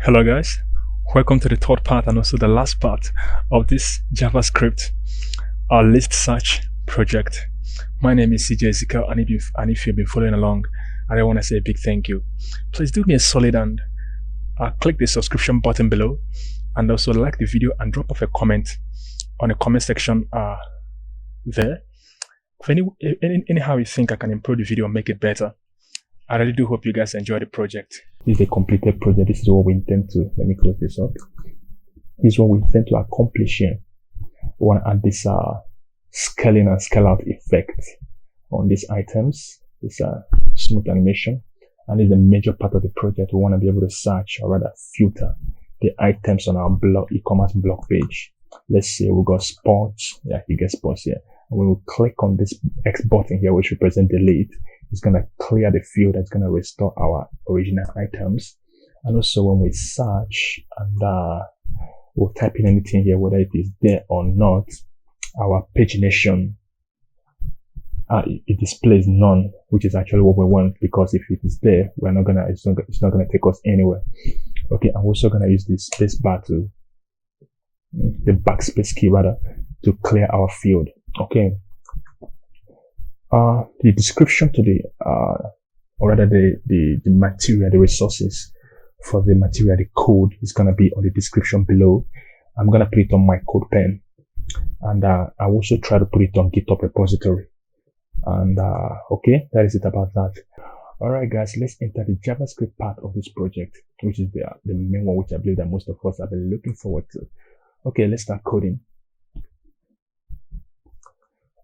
Hello guys, welcome to the third part and also the last part of this JavaScript list search project. My name is CJ Ezekiel, and if you've been following along, I want to say a big thank you. Please do me a solid and click the subscription button below, and also like the video and drop off a comment on the comment section there. Anyhow you think I can improve the video and make it better. I really do hope you guys enjoy the project. This is a completed project. This is what we intend to, let me close this up. This is what we intend to accomplish here. We want to add this scaling and scale out effect on these items, this smooth animation. And this is a major part of the project. We want to be able to search, or rather filter, the items on our e-commerce blog page. Let's say we got sports. Yeah, you get sports here. And when we click on this X button here, which represents delete, it's going to clear the field. That's going to restore our original items. And also when we search and we'll type in anything here, whether it is there or not, our pagination, it displays none, which is actually what we want, because if it is there, we're not gonna, it's not gonna take us anywhere. Okay, I'm also gonna use this space bar to, the backspace key rather, to clear our field. Okay. The description to the, or rather the material, the resources for the material, the code is going to be on the description below. I'm going to put it on my code pen, and I also try to put it on GitHub repository. And okay, that is it about that. All right, guys, let's enter the JavaScript part of this project, which is the main one, which I believe that most of us have been looking forward to. Okay, let's start coding.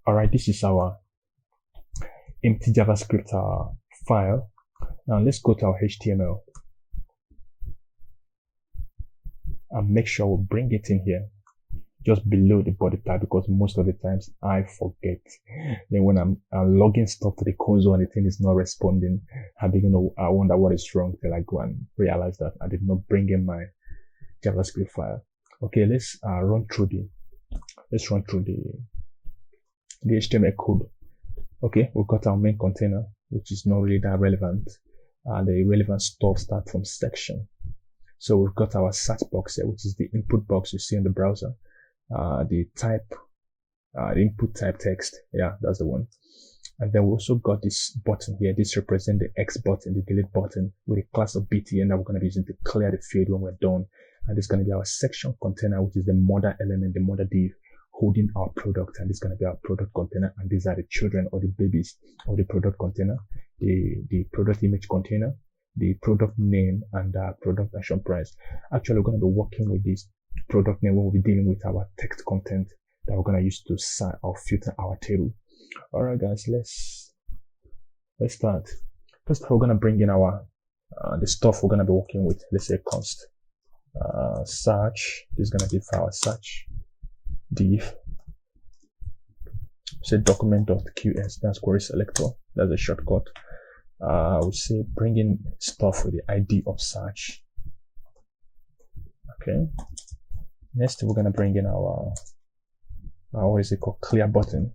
All right, this is our empty JavaScript file. Now let's go to our HTML and make sure we bring it in here just below the body tag, because most of the times I forget. Then when I'm logging stuff to the console and the thing is not responding, I wonder what is wrong till I go and realize that I did not bring in my JavaScript file. Okay, let's run through the HTML code. Okay, we've got our main container, which is not really that relevant. The relevant stuff starts from section. So we've got our search box here, which is the input box you see in the browser. The type, the input type text. Yeah, that's the one. And then we also got this button here. This represents the X button, the delete button, with a class of btn that we're going to be using to clear the field when we're done. And it's going to be our section container, which is the mother element, the mother div, holding our product, and this is going to be our product container, and these are the children or the babies of the product container, the product image container, the product name, and product action price. Actually, we're going to be working with this product name when we'll be dealing with our text content that we're going to use to sort or filter our table. All right, guys, let's start. First, we're going to bring in our the stuff we're going to be working with. Let's say const search. This is going to be for our search div. Say document.qs, that's query selector, that's a shortcut. We say bring in stuff with the ID of search. Okay, next we're gonna bring in our what is it called, clear button.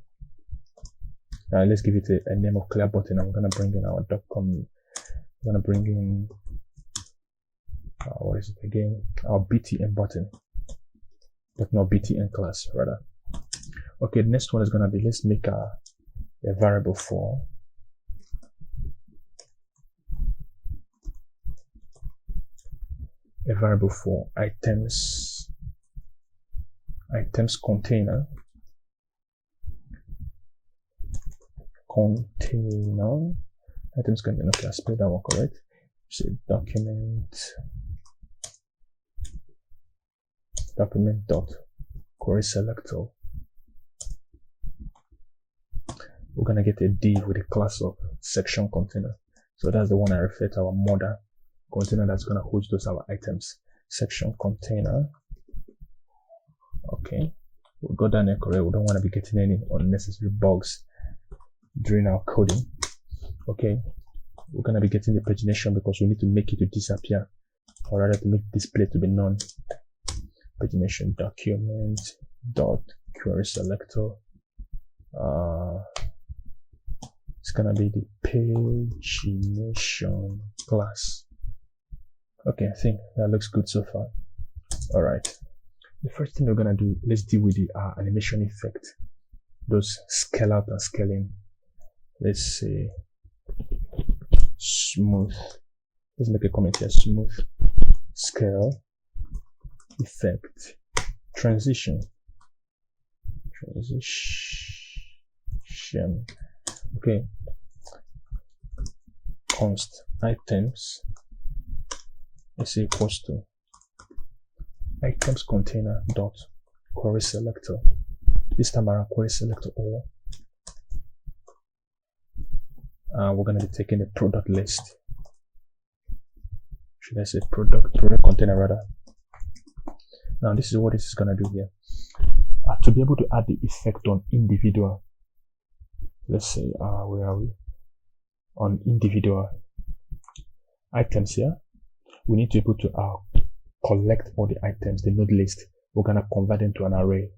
Let's give it a name of clear button, and we're gonna bring in our document. We're gonna bring in what is it again, our btn button, but not btn class rather. Okay, the next one is going to be, let's make a variable for items container items container. Okay, I spelled that one correct. Say document dot query selector. We're gonna get a div with a class of section container. So that's the one I refer to, our mother container that's gonna host those our items. Section container. Okay, we got that correct. We don't want to be getting any unnecessary bugs during our coding. Okay, we're gonna be getting the pagination because we need to make it to disappear, or rather to make display to be none. Pagination document dot query selector. It's gonna be the pagination class. Okay, I think that looks good so far. All right. The first thing we're gonna do, let's deal with the animation effect. Those scale out and scale in. Let's say smooth. Let's make a comment here. Smooth, scale, effect, transition. Okay. Const items is equals to items container dot query selector. This time around query selector all. We're going to be taking the product list. Should I say product container rather? Now this is what this is going to do here. To be able to add the effect on individual, let's say where are we? On individual items here, we need to be able to collect all the items, the node list. We're going to convert them to an array,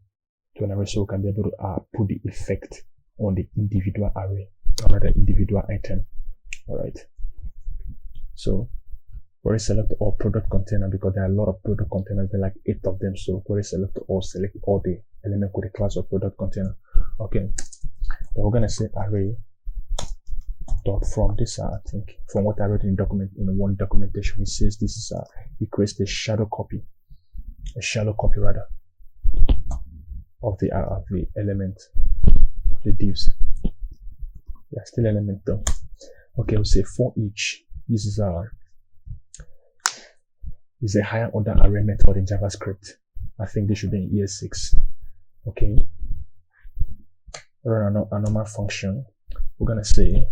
so we can be able to put the effect on the individual array, or rather individual item. All right. So query select all product container, because there are a lot of product containers, there are like 8 of them. So query select all, select all the element with the class of product container. Okay. Then we're going to say array dot from this, I think from what I wrote in one documentation, it says this is it creates a shadow copy rather of the element, the divs. Yeah, still element though. Okay, we'll say for each. This is a higher order array method in JavaScript. I think this should be in ES6. Okay, run a normal function. We're gonna say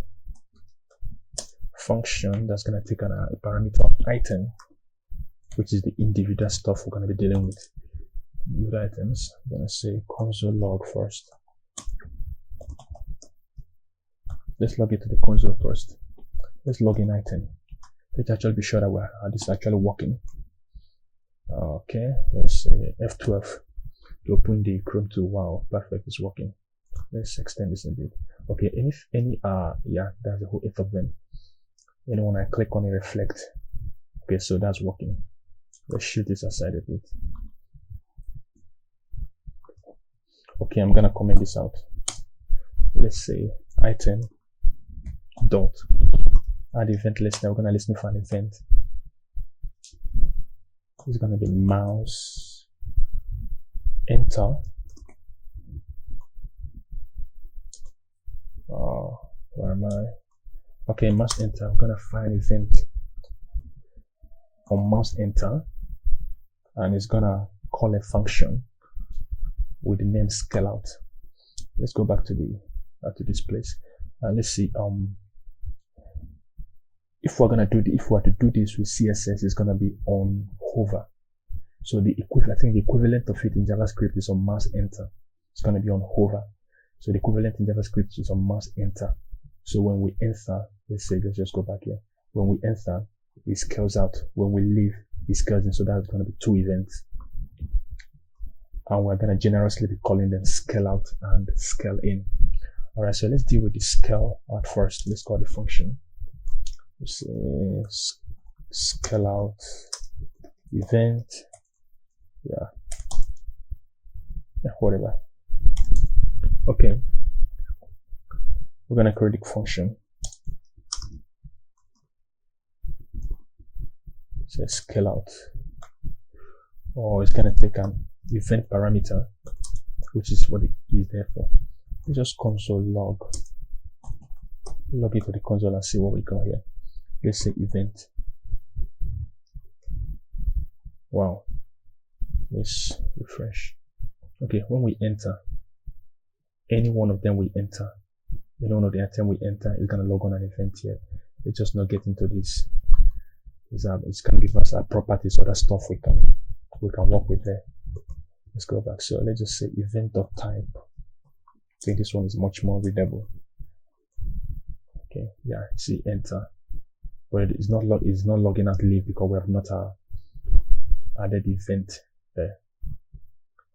function that's going to take a parameter of item, which is the individual stuff we're going to be dealing with. With items, I'm going to say console log first. Let's log it to the console first. Let's log in item. Let's actually be sure that this is actually working. Okay, let's say F12 to open the Chrome tool. Wow, perfect, it's working. Let's extend this a bit. Okay, yeah, that's the whole 8 of them. And when I click on it, reflect. Okay, so that's working. Let's shoot this aside a bit. Okay, I'm gonna comment this out. Let's say item dot add event listener. We're gonna listen for an event. It's gonna be mouse enter. Where am I? Okay, mouse enter. I'm gonna find event on mouse enter, and it's gonna call a function with the name scale out. Let's go back to this place, and let's see. If we're to do this with CSS, it's gonna be on hover. So I think the equivalent of it in JavaScript is on mouse enter. It's gonna be on hover. So the equivalent in JavaScript is on mouse enter. So when we enter, let's just go back here. When we enter, it scales out. When we leave, it scales in. So that's going to be 2 events. And we're going to generously be calling them scale out and scale in. All right, so let's deal with the scale out first. Let's call the function. Let's say scale out event. Yeah, whatever. Okay. We're going to create a function. So scale out. Or it's going to take an event parameter, which is what it is there for. We just console log it to the console and see what we got here. Let's say event. Wow. Let's refresh. Okay, when we enter, any one of them we enter. One of the item we enter is going to log on an event here. Let's just not get into this. It's going to give us our properties, other stuff we can work with there. Let's go back. So let's just say event.type. I think this one is much more readable. Okay, yeah, see enter. But it's not logging out leave because we have not added event there.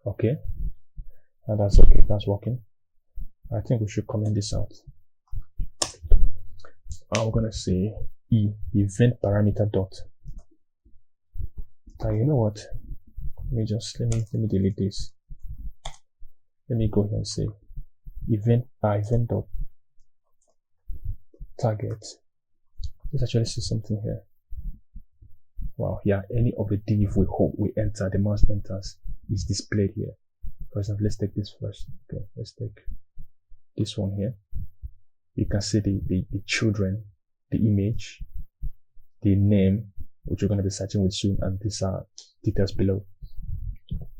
Okay, and that's okay. That's working. I think we should comment this out. I'm gonna say event parameter dot You know what? Let me delete this. Let me go here and say event dot target. Let's actually see something here. Wow, yeah, any of the div we enter, the mouse enters, is displayed here. For example, let's take this first. Okay, let's take this one here. You can see the children, the image, the name, which we're going to be searching with soon, and these are details below.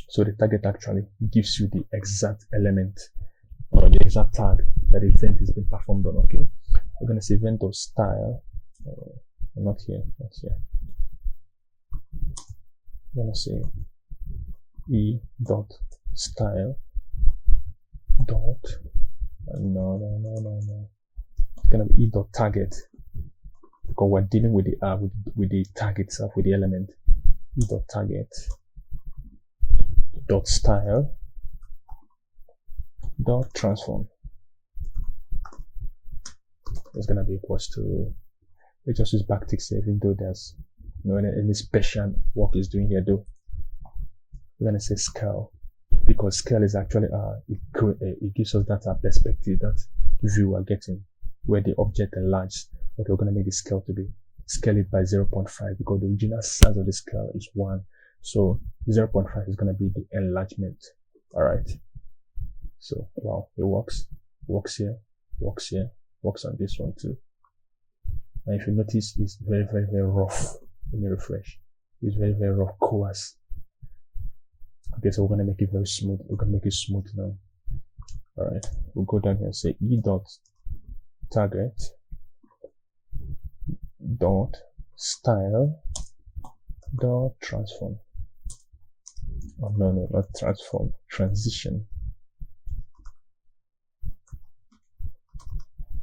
So the target actually gives you the exact element or the exact tag that the event is being performed on. Okay, we're going to say event of style. Not here. I'm going to say e dot style dot no. It's going to be e dot target, because we're dealing with the tag itself, with the element. E dot target dot style dot transform. It's gonna be equals to, let's just use backticks here, even though there's any special work is doing here though. We're gonna say scale, because scale is actually it gives us that perspective, that view we're getting, where the object enlarges. What we're gonna make the scale to be, scale it by 0.5, because the original size of the scale is 1. So 0.5 is going to be the enlargement. All right. So wow, it works here, works on this one too. And if you notice, it's very rough. Let me refresh. It's very rough, coarse. Okay, so we're going to make it very smooth. We're going to make it smooth now. All right. We'll go down here and say e dot target dot style dot transform. Oh no, not transform, transition.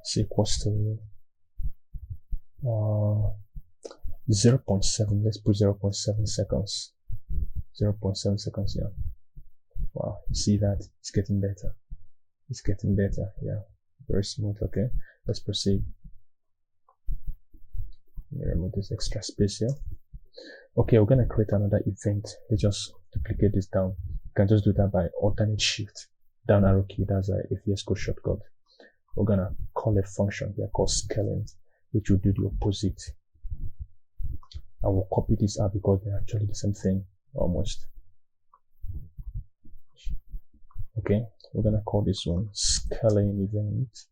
Is equals to 0.7. Let's put 0.7 seconds. 0.7 seconds. Yeah. Wow, you see that it's getting better. Yeah, very smooth. Okay, let's proceed. Let me remove this extra space here. Okay, we're gonna create another event. Let's just duplicate this down. You can just do that by alternate shift down arrow key. That's a VS Code shortcut. We're gonna call a function here called scaling, which will do the opposite. And we'll copy this out because they're actually the same thing almost. Okay, we're gonna call this one scaling event,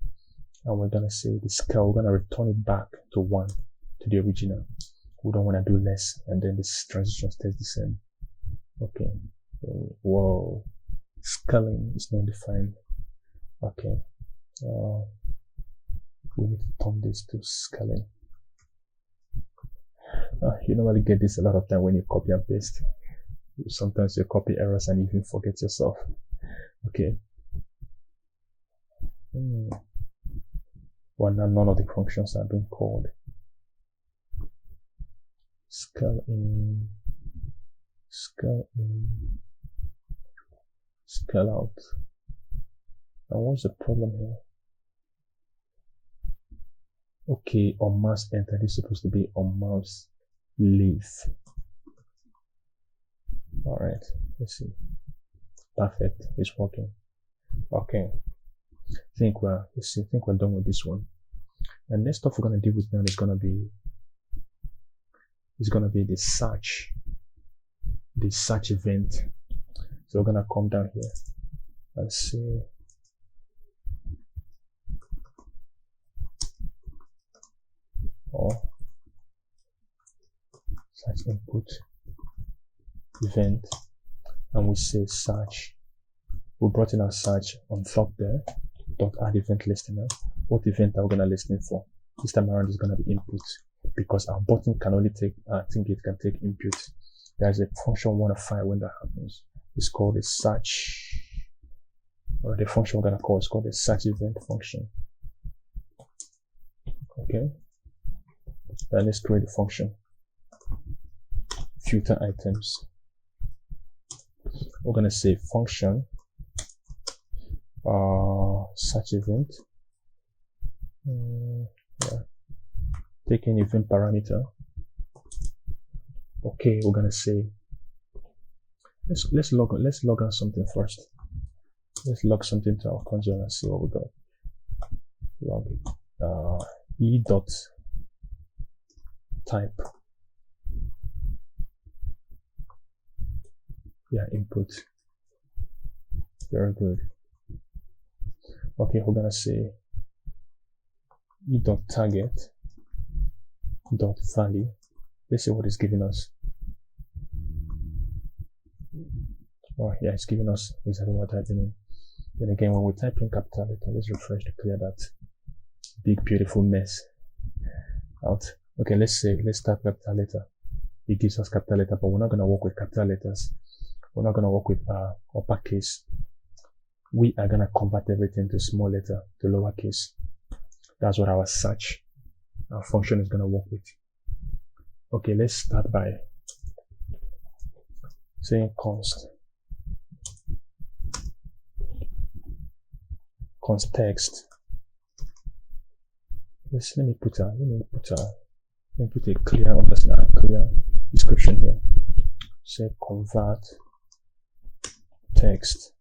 and we're gonna say the scale, we're gonna return it back to 1, to the original. We don't want to do less, and then this transition stays the same. Okay. Whoa. Scaling is not defined. Okay. We need to turn this to scaling. You normally get this a lot of time when you copy and paste. Sometimes you copy errors and you even forget yourself. Okay. Well, now none of the functions are being called. Scale in, scale out. And what's the problem here? Okay, on mouse enter, this is supposed to be on mouse leave. All right, let's see. Perfect, it's working. Okay, I think we're done with this one. And next stuff we're gonna deal with now is gonna be the search event. So we're gonna come down here and say search input event, and we say search. We brought in our search on top there. Dot add event listener. What event are we gonna listen for? This time around is gonna be input, because our button can only take, I think it can take input. There's a function we want to find when that happens. It's called a search, or the function we're gonna call is called a search event function. Okay. Then let's create a function. Filter items. We're gonna say function search event. Yeah. Take an event parameter. Okay, we're gonna say let's log on something first. Let's log something to our console and see what we got. Log e dot type. Yeah, input. Very good. Okay, we're gonna say e dot target dot value. Let's see what it's giving us. Oh yeah, it's giving us exactly what I'm typing in. Then again, when we type in capital letter, let's refresh to clear that big beautiful mess out. Okay, let's type capital letter. It gives us capital letter, but we're not gonna work with capital letters. We're not gonna work with uppercase. We are gonna convert everything to small letter, to lowercase. That's what our search function is gonna work with. Okay, let's start by saying const text. Let me put a clear description here. Say convert text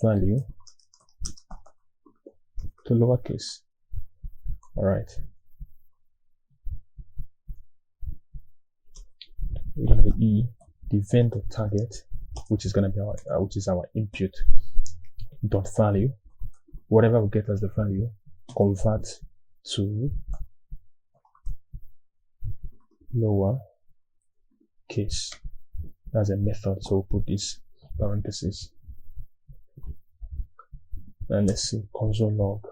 value to lowercase. All right. We're gonna be e the vendor target, which is gonna be our input dot value. Whatever we get as the value, convert to lower case. That's a method, so we'll put this parenthesis. And let's see, console log.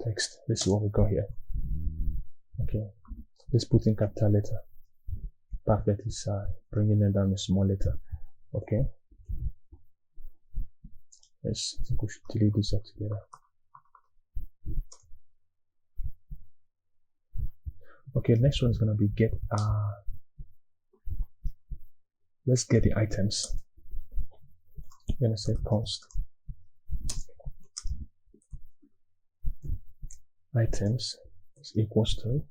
Text. Let's see what we got here. Okay, let's put in capital letter. Perfect is bringing them down a small letter. Okay, I think we should delete this altogether. Okay, next one is gonna be get let's get the items. I'm gonna say const items is equals to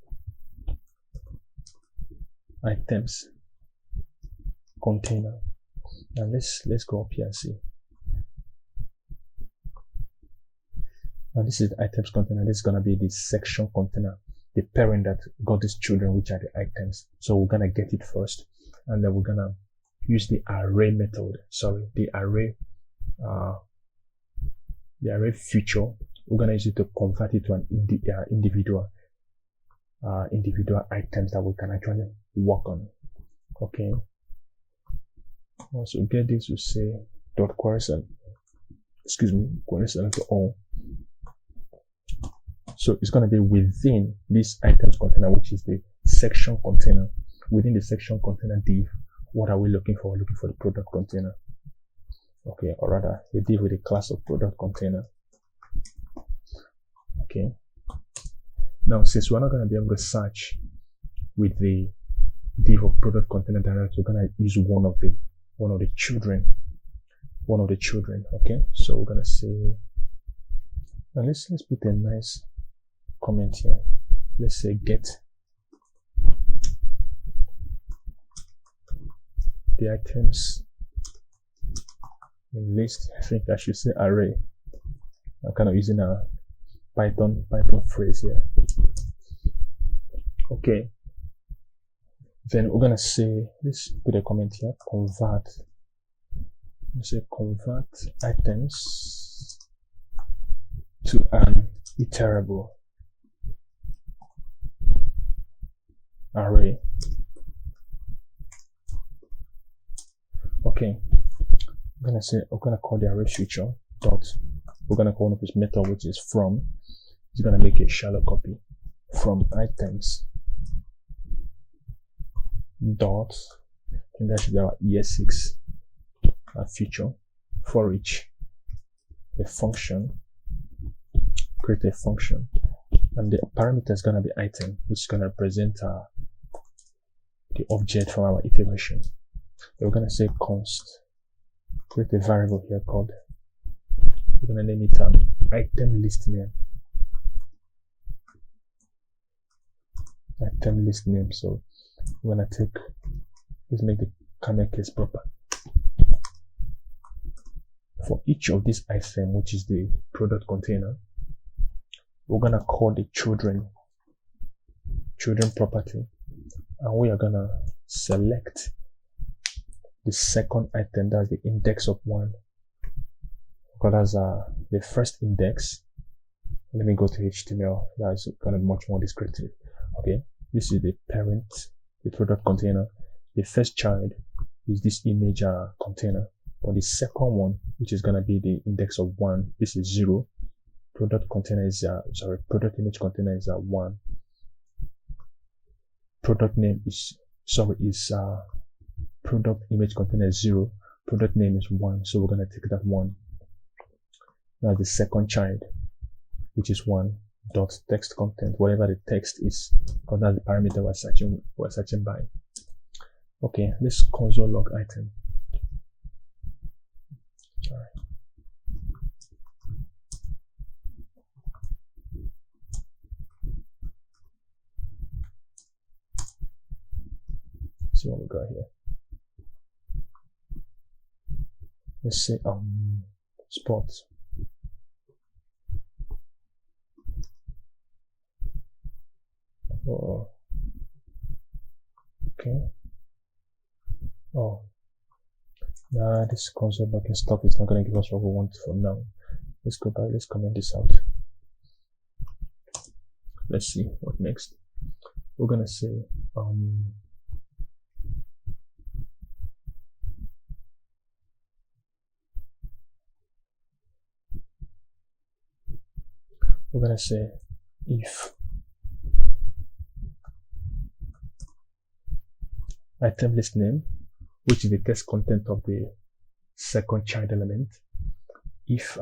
items container. Now let's go up here and see. Now this is the items container. This is gonna be the section container, the parent that got these children, which are the items. So we're gonna get it first, and then we're gonna use the array method. Sorry, the array feature. We're gonna use it to convert it to an individual items that we can actually work on. Okay. Also get this, we say dot query select to all. So it's going to be within this items container, which is the section container. Within the section container div, what are we looking for? We're looking for the product container. Okay, or rather the div with the class of product container. Okay. Now, since we're not going to be able to search with the div of product container direct, we're going to use one of the children. Okay, so we're going to say, now let's put a nice comment here. Let's say get the items in list. I think I should say array. I'm kind of using a Python phrase here. Okay, then we're gonna say, let's put a comment here, convert. Let's say convert items to an iterable array. Okay, we're gonna call the array feature dot. We're gonna call one of this method, which is from. It's gonna make a shallow copy from items dot. And that should be our ES6 feature for each a function. Create a function, and the parameter is gonna be item, which is gonna represent the object from our iteration. We're gonna say const. Create a variable here called. We're gonna name it item list name. item list name. So when I take, let's make the camel case proper. For each of these items, which is the product container, we're gonna call the children property, and we are gonna select the second item, that's the index of 1, because that's the first index. Let me go to HTML. That's gonna be much more descriptive. Okay, this is the parent, the product container. The first child is this image container, but the second one, which is gonna be the index of 1, this is 0. Product container is product image container is 1. Product name is product image container is 0. Product name is 1, so we're gonna take that 1. Now the second child, which is 1 dot text content, whatever the text is, because that's the parameter we're searching by. Okay, let's console log item. All right. See what we got here. Let's say sports. Oh, okay. Oh, nah, this console logging stuff is not going to give us what we want for now. Let's go back. Let's comment this out. Let's see what next. We're going to say we're going to say if item list name, which is the text content of the second child element, if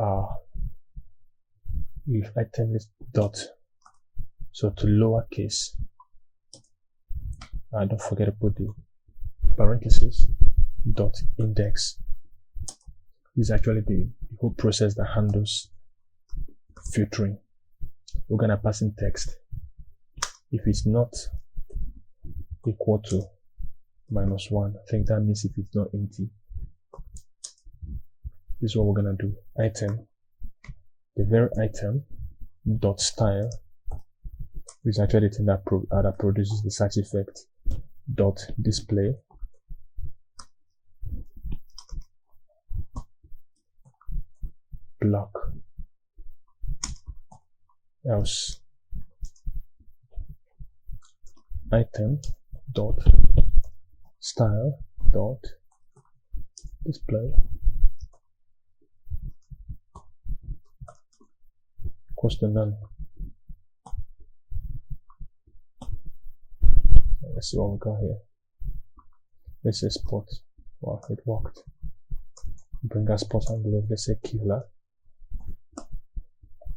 item list dot, so to lowercase, don't forget to put the parentheses, dot index. This is actually the whole process that handles filtering. We're gonna pass in text. If it's not equal to -1, I think that means if it's not empty. This is what we're gonna do. Item, the very item dot style is actually the thing that produces the search effect. Dot display block, else item dot style dot display equals to none. Let's see what we got here. Let's say sport. Wow, it worked. Bring our sport envelope. Let's say Kevlar.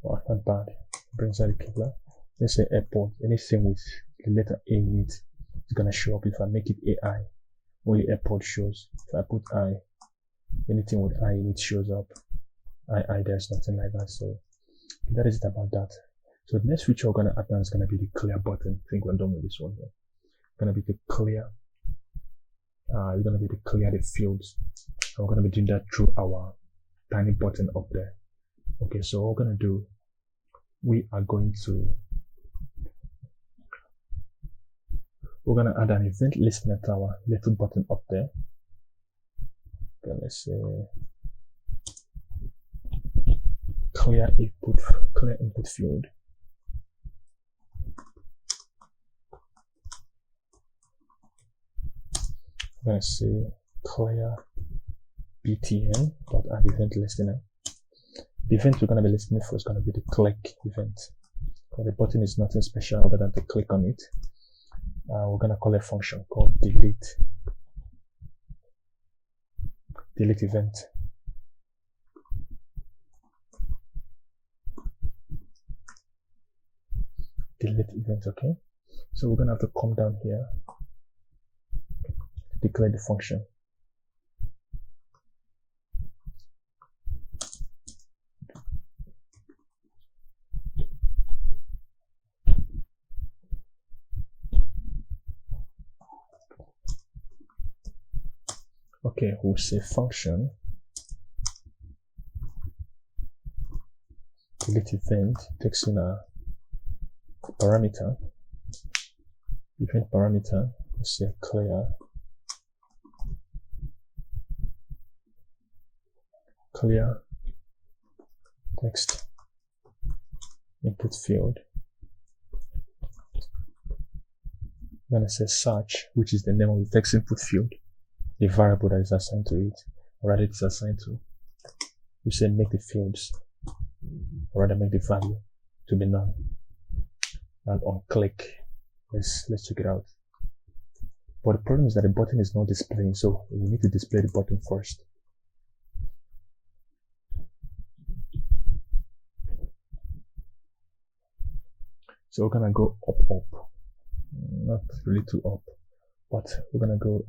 Wow, not bad. Brings out the Kevlar. Let's say airport. Anything with the letter A in it is gonna show up. If I make it AI, only airport shows. If I put I, anything with I in it shows up. I there's nothing like that. So that is it about that. So the next feature we're gonna add now is gonna be the clear button. I think we're done with this one here. Gonna be to clear it's gonna be to clear the fields, and we're gonna be doing that through our tiny button up there. Okay, so what we're gonna do, we're gonna add an event listener to our little button up there. Okay, let's say clear input field. I'm going to say clear btn dot add event listener. The event we're going to be listening for is going to be the click event. So the button is nothing special other than to click on it. We're going to call a function called delete event. Delete event, okay? So we're going to have to come down here, declare the function. Okay, we'll say function delete event takes in a parameter, event parameter. Let's say clear text input field. I'm gonna say search, which is the name of the text input field, the variable that is assigned to it, or rather it's assigned to. We say make the fields, or rather make the value to be none. And on click, let's check it out. But the problem is that the button is not displaying, so we need to display the button first. So we're gonna go up, not really too up, but we're gonna go.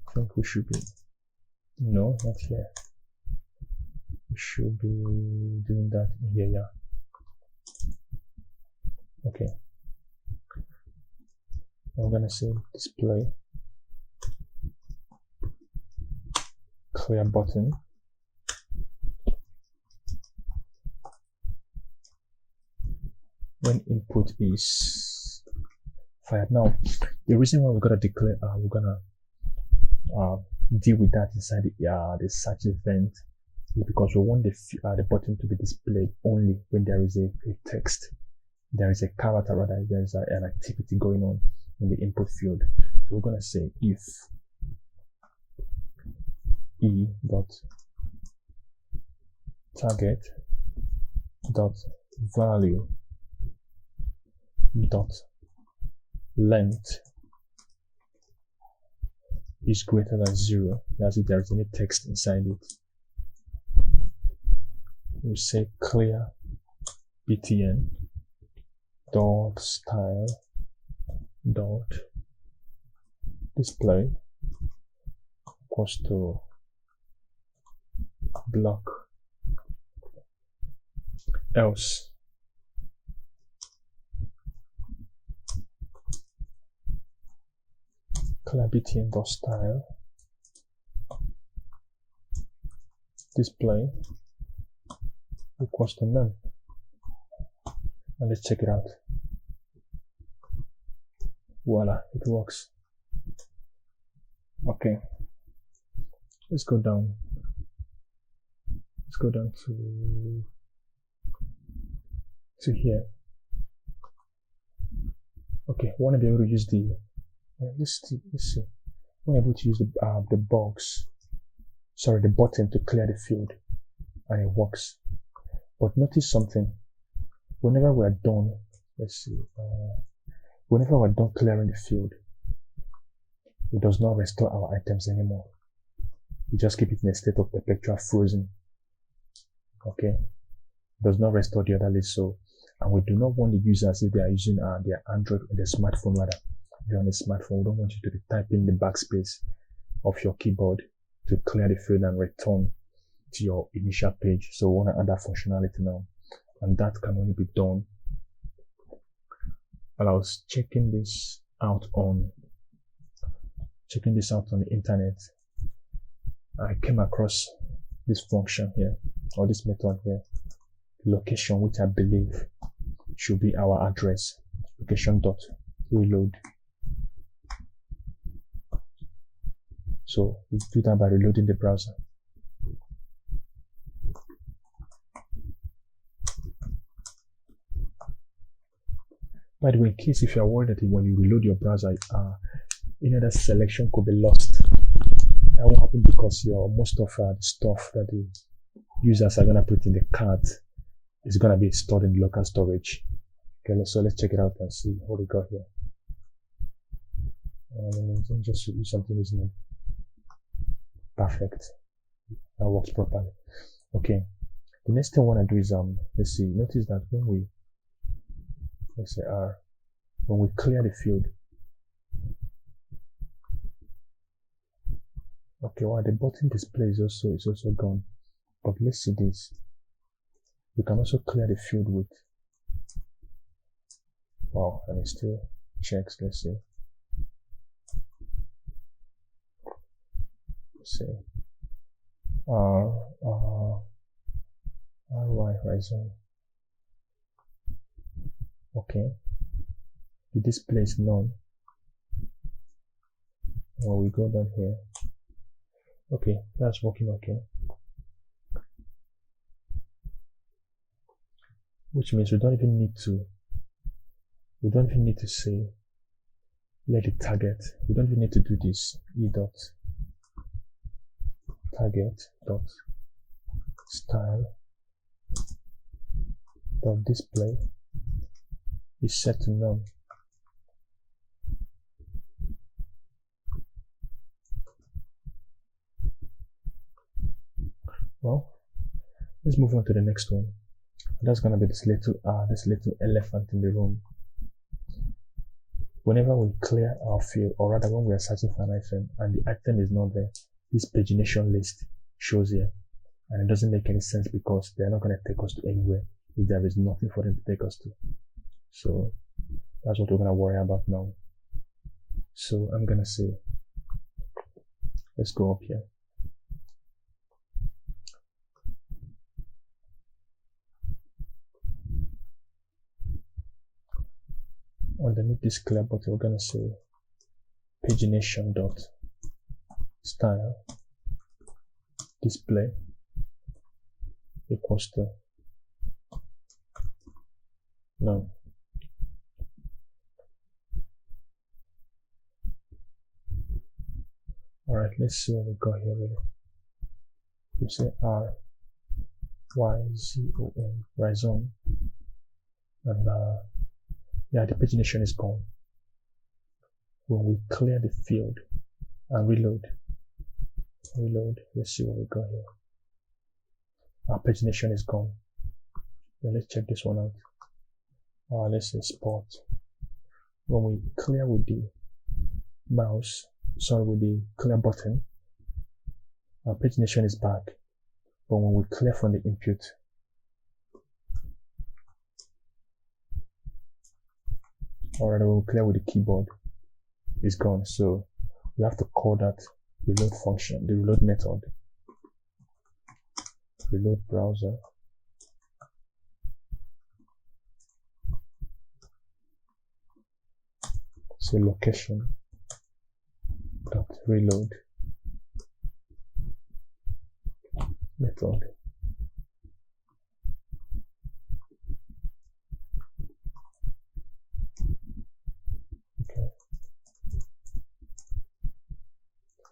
I think we should be. No, not here. We should be doing that here, yeah. Okay. I'm gonna say display clear button. When input is fired. Now, the reason why we're gonna declare, we're gonna deal with that inside the search event is because we want the button to be displayed only when there is a text, there is a character, rather there is an activity going on in the input field. So we're gonna say if e dot target dot value dot length is greater than 0, as if there is any text inside it. We say clear btn dot style dot display equals to block, else clear btn dot style display equals to none. And let's check it out. Voila, it works. Okay, let's go down. Let's go down to here. Okay, I want to be able to use the let's see. I want to be able to use the box, sorry, the button to clear the field, and it works. But notice something. Whenever we're done, let's see. Whenever we're done clearing the field, it does not restore our items anymore. We just keep it in a state of perpetual frozen. Okay, it does not restore the other list. So, and we do not want the users, if they are using their Android or their smartphone, rather, if you're on a smartphone, we don't want you to be typing the backspace of your keyboard to clear the field and return to your initial page. So we want to add that functionality now, and that can only be done. While I was checking this out on the internet, I came across this function here, or this method here, location, which I believe should be our address, location dot reload. So we do that by reloading the browser. By the way, in case if you are worried that when you reload your browser, that selection could be lost. That won't happen because most of the stuff that the users are gonna put in the cart is gonna be stored in local storage. Okay, so let's check it out and see what we got here. Let me just use something reasonable. Perfect. That works properly. Okay. The next thing I want to do is let's see. Notice that when we when we clear the field. Okay, well, the button display is also gone. But let's see this. We can also clear the field with. Wow, and it still checks. Let's see. say RY horizon. Okay, the display is none. Well, we go down here. Okay, that's working okay. Which means we don't even need to say let it target. We don't even need to do this e dot target dot style dot display is set to none. Well, let's move on to the next one. That's gonna be this little elephant in the room. Whenever we clear our field, or rather when we are searching for an item and the item is not there, this pagination list shows here, and it doesn't make any sense because they're not going to take us to anywhere if there is nothing for them to take us to. So that's what we're going to worry about now. So I'm going to say, let's go up here. Underneath this clear button, we're going to say pagination dot style display equals to none. All right, let's see what we got here really. We say RYZON horizon, and yeah, the pagination is gone. When we clear the field and reload, let's see what we got here. Our pagination is gone. Then let's check this one out. Let's say spot. When we clear with the mouse, with the clear button, our pagination is back. But when we clear from the input, or when we clear with the keyboard, it's gone. So we have to call that reload function, the reload method. Reload browser. So location dot reload method. Okay.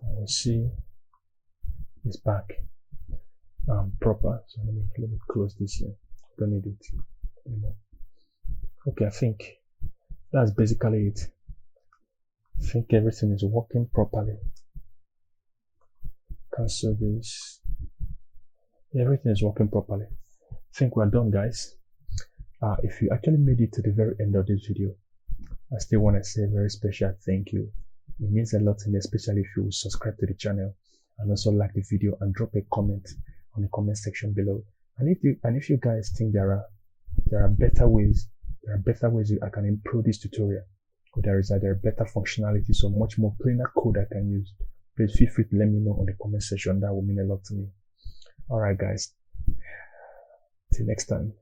And we see it's back proper. So let me close this here. Don't need it anymore. Okay, I think that's basically it. I think everything is working properly. Cancel this. Everything is working properly. I think we're done, guys. If you actually made it to the very end of this video, I still want to say a very special thank you. It means a lot to me, especially if you will subscribe to the channel and also like the video and drop a comment on the comment section below. And if you guys think there are better ways I can improve this tutorial, or there are better functionality, so much more cleaner code I can use, please feel free to let me know on the comment section. That will mean a lot to me. Alright guys, till next time.